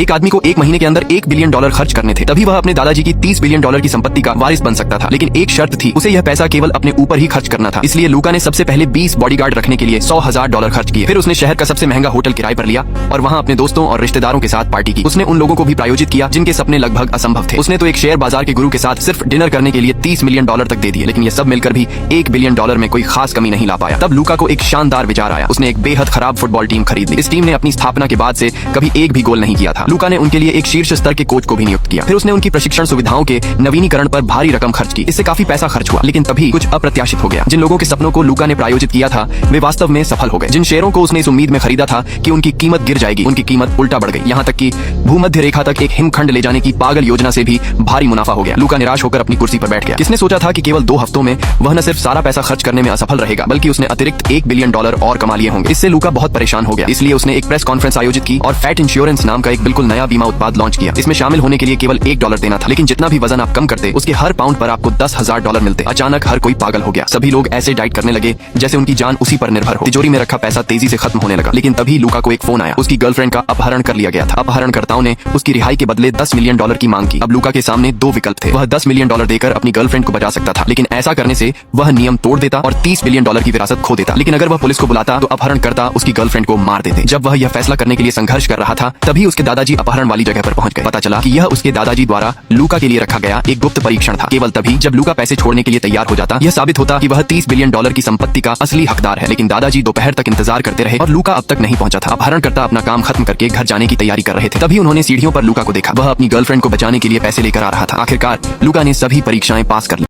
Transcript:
एक आदमी को एक महीने के अंदर $1 बिलियन खर्च करने थे, तभी वह अपने दादाजी की $30 बिलियन की संपत्ति का वारिस बन सकता था। लेकिन एक शर्त थी, उसे यह पैसा केवल अपने ऊपर ही खर्च करना था। इसलिए लूका ने सबसे पहले 20 बॉडीगार्ड रखने के लिए $100,000 खर्च किए। फिर उसने शहर का सबसे महंगा होटल किराए पर लिया और वहाँ अपने दोस्तों और रिश्तेदारों के साथ पार्टी की। उसने उन लोगों को भी प्रायोजित किया जिनके सपने लगभग असंभव थे। उसने तो एक शेयर बाजार के गुरु के साथ सिर्फ डिनर करने के लिए $30 मिलियन तक दे दिए, लेकिन ये सब मिलकर भी $1 बिलियन में कोई खास कमी नहीं ला पाया। तब लूका को एक शानदार विचार आया। उसने एक बेहद खराब फुटबॉल टीम खरीद ली। इस टीम ने अपनी स्थापना के बाद से कभी एक भी गोल नहीं किया था। लूका ने उनके लिए एक शीर्ष स्तर के कोच को भी नियुक्त किया। फिर उसने उनकी प्रशिक्षण सुविधाओं के नवीनीकरण पर भारी रकम खर्च की। इससे काफी पैसा खर्च हुआ, लेकिन तभी कुछ अप्रत्याशित हो गया। जिन लोगों के सपनों को लूका ने प्रायोजित किया था वे वास्तव में सफल हो गए। जिन शेयरों को उसने इस उम्मीद में खरीदा था कि उनकी कीमत गिर जाएगी, उनकी कीमत उल्टा बढ़ गई। यहाँ तक कि भूमध्य रेखा तक एक हिमखंड ले जाने की पागल योजना से भी भारी मुनाफा हो गया। लूका निराश होकर अपनी कुर्सी पर बैठ गया। किसने सोचा था कि केवल 2 हफ्तों में वह न सिर्फ सारा पैसा खर्च करने में असफल रहेगा, बल्कि उसने अतिरिक्त $1 बिलियन और कमा लिए होंगे। इससे लूका बहुत परेशान हो गया। इसलिए उसने एक प्रेस कॉन्फ्रेंस आयोजित की और फैट इंश्योरेंस नाम का एक बिल्कुल नया बीमा उत्पाद लॉन्च किया। इसमें शामिल होने के लिए केवल $1 देना था, लेकिन जितना भी वजन आप कम करते उसके हर पाउंड पर आपको $10,000 मिलते। अचानक हर कोई पागल हो गया। सभी लोग ऐसे डाइट करने लगे जैसे उनकी जान उसी पर निर्भर हो। तिजोरी में रखा पैसा तेजी से खत्म होने लगा। लेकिन तभी लूका को एक फोन आया। उसकी गर्लफ्रेंड का अपहरण कर लिया गया था। अपहरणकर्ताओं ने उसकी रिहाई के बदले $10 मिलियन की मांग की। अब लूका के सामने 2 विकल्प थे। वह $10 मिलियन देकर अपनी गर्लफ्रेंड को बचा सकता था, लेकिन ऐसा करने से वह नियम तोड़ देता और $30 बिलियन की विरासत खो देता। लेकिन अगर वह पुलिस को बुलाता तो अपहरणकर्ता उसकी गर्लफ्रेंड को मार देते। जब वह यह फैसला करने के लिए संघर्ष कर रहा था, तभी उसके दादाजी अपहरण वाली जगह पर पहुंच गए। पता चला कि यह उसके दादाजी द्वारा लूका के लिए रखा गया एक गुप्त परीक्षण था। केवल तभी जब लूका पैसे छोड़ने के लिए तैयार हो जाता, यह साबित होता कि वह $30 बिलियन की संपत्ति का असली हकदार है। लेकिन दादाजी दोपहर तक इंतजार करते रहे और लूका अब तक नहीं पहुंचा था। अपहरणकर्ता अपना काम खत्म करके घर जाने की तैयारी कर रहे थे। तभी उन्होंने सीढ़ियों पर लूका को देखा। वह अपनी गर्लफ्रेंड को बचाने के लिए पैसे लेकर आ रहा था। आखिरकार लूका ने सभी परीक्षाएं पास कर ली।